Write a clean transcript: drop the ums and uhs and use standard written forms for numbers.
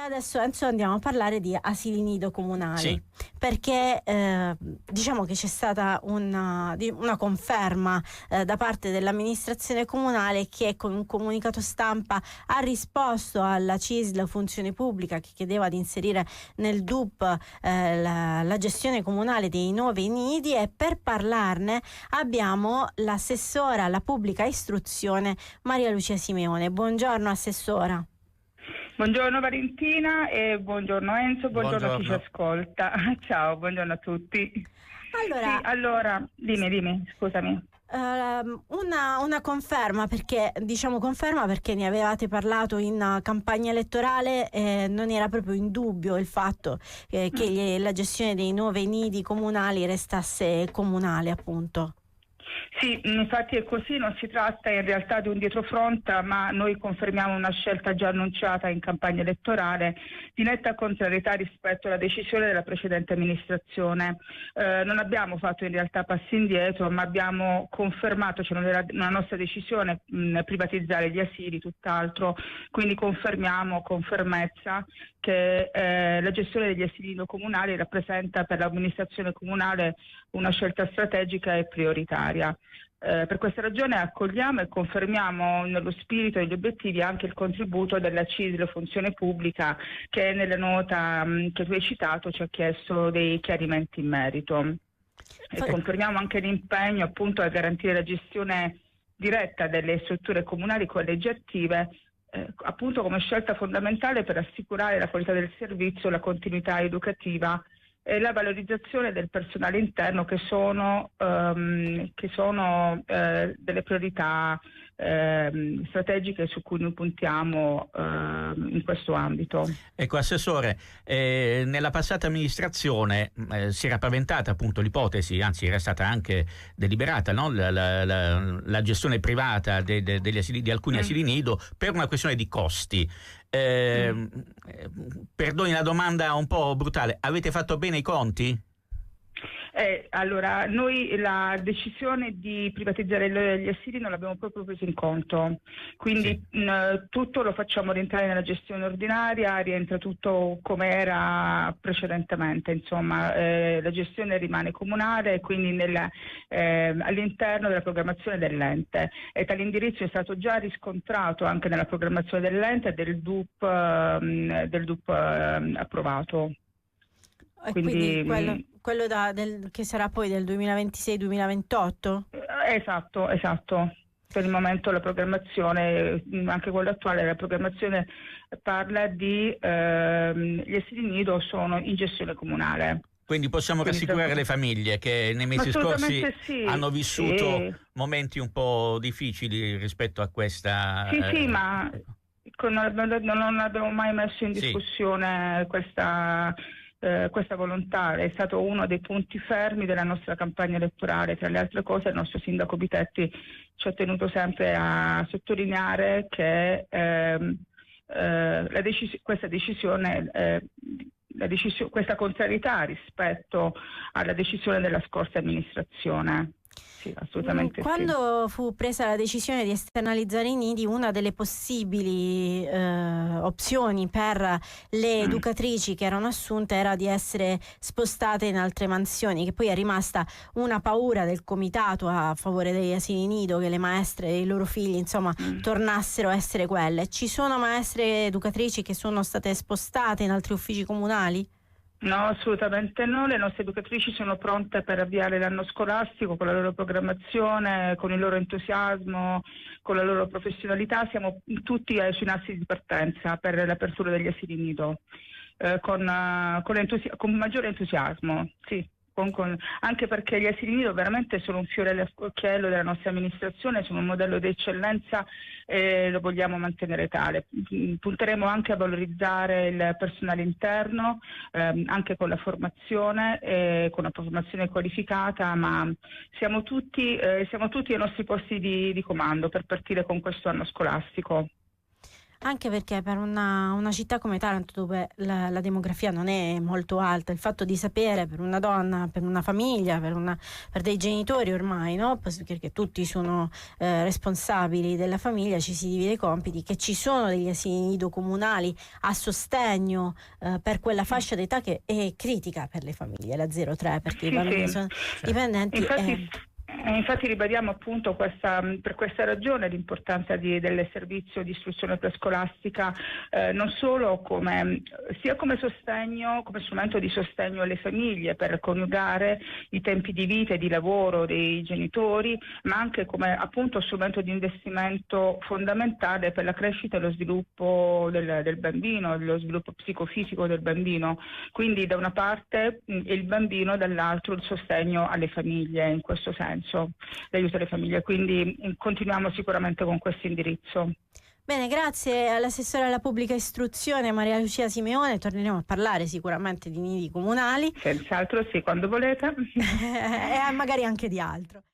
adesso Enzo andiamo a parlare di asili nido comunali, Sì. perché diciamo che c'è stata una conferma da parte dell'amministrazione comunale, che con un comunicato stampa ha risposto alla CISL Funzione Pubblica, che chiedeva di inserire nel DUP la gestione comunale dei 9 nidi, e per parlarne abbiamo l'assessora alla pubblica istruzione Maria Lucia Simeone. Buongiorno assessora. Buongiorno Valentina e buongiorno Enzo, buongiorno a chi ci Buongiorno. ascolta. Ciao, buongiorno a tutti. Allora, Dimmi, scusami. una conferma, perché ne avevate parlato in campagna elettorale, non era proprio in dubbio il fatto che la gestione dei 9 nidi comunali restasse comunale, appunto. Sì, infatti è così, non si tratta in realtà di un dietrofront, ma noi confermiamo una scelta già annunciata in campagna elettorale di netta contrarietà rispetto alla decisione della precedente amministrazione. Non abbiamo fatto in realtà passi indietro, ma abbiamo confermato, cioè non era una nostra decisione privatizzare gli asili, tutt'altro, quindi confermiamo con fermezza che la gestione degli asili comunali rappresenta per l'amministrazione comunale una scelta strategica e prioritaria. Per questa ragione accogliamo e confermiamo nello spirito e negli obiettivi anche il contributo della CISL Funzione Pubblica, che nella nota che tu hai citato ci ha chiesto dei chiarimenti in merito. E confermiamo anche l'impegno appunto a garantire la gestione diretta delle strutture comunali con leggi attive, appunto come scelta fondamentale per assicurare la qualità del servizio, la continuità educativa e la valorizzazione del personale interno, che sono delle priorità strategiche su cui noi puntiamo in questo ambito. Ecco, assessore, nella passata amministrazione si era paventata appunto l'ipotesi, anzi era stata anche deliberata, no? la gestione privata di alcuni asili nido per una questione di costi. Perdoni la domanda un po' brutale, avete fatto bene i conti? Allora, noi la decisione di privatizzare gli asili non l'abbiamo proprio preso in conto, quindi sì. Tutto lo facciamo rientrare nella gestione ordinaria, rientra tutto come era precedentemente, insomma, la gestione rimane comunale, quindi all'interno della programmazione dell'ente, e tale indirizzo è stato già riscontrato anche nella programmazione dell'ente e del DUP approvato. Quindi quello che sarà poi del 2026-2028? Esatto. Per il momento la programmazione, anche quella attuale, la programmazione parla di gli asili nido sono in gestione comunale. Quindi possiamo rassicurare le famiglie che nei mesi scorsi hanno vissuto momenti un po' difficili rispetto a questa... Sì, ma non abbiamo mai messo in discussione questa volontà. È stato uno dei punti fermi della nostra campagna elettorale. Tra le altre cose, il nostro sindaco Bitetti ci ha tenuto sempre a sottolineare che questa contrarietà rispetto alla decisione della scorsa amministrazione. Sì, assolutamente. Quando fu presa la decisione di esternalizzare i nidi, una delle possibili opzioni per le educatrici che erano assunte era di essere spostate in altre mansioni, che poi è rimasta una paura del comitato a favore degli asili nido, che le maestre e i loro figli tornassero a essere quelle. Ci sono maestre educatrici che sono state spostate in altri uffici comunali? No, assolutamente no. Le nostre educatrici sono pronte per avviare l'anno scolastico con la loro programmazione, con il loro entusiasmo, con la loro professionalità. Siamo tutti sui nastri di partenza per l'apertura degli asili nido, con maggiore entusiasmo, sì. Anche perché gli asili nido veramente sono un fiore all'occhiello della nostra amministrazione, sono un modello di eccellenza e lo vogliamo mantenere tale. Punteremo anche a valorizzare il personale interno, anche con la formazione, con una formazione qualificata, ma siamo tutti ai nostri posti di comando per partire con questo anno scolastico. Anche perché per una città come Taranto, dove la demografia non è molto alta, il fatto di sapere per una donna, per una famiglia, per dei genitori ormai, no? Perché tutti sono responsabili della famiglia, ci si divide i compiti, che ci sono degli asili nido comunali a sostegno per quella fascia d'età che è critica per le famiglie, la 0-3, perché i bambini sono dipendenti. Infatti ribadiamo appunto per questa ragione l'importanza del servizio di istruzione prescolastica, non solo sia come sostegno, come strumento di sostegno alle famiglie per coniugare i tempi di vita e di lavoro dei genitori, ma anche come appunto strumento di investimento fondamentale per la crescita e lo sviluppo del bambino, lo sviluppo psicofisico del bambino. Quindi da una parte il bambino, dall'altro il sostegno alle famiglie, in questo senso, l'aiuto alle famiglie. Quindi continuiamo sicuramente con questo indirizzo. Bene, grazie all'assessore alla pubblica istruzione Maria Lucia Simeone, torneremo a parlare sicuramente di nidi comunali. Senz'altro sì, quando volete. E magari anche di altro.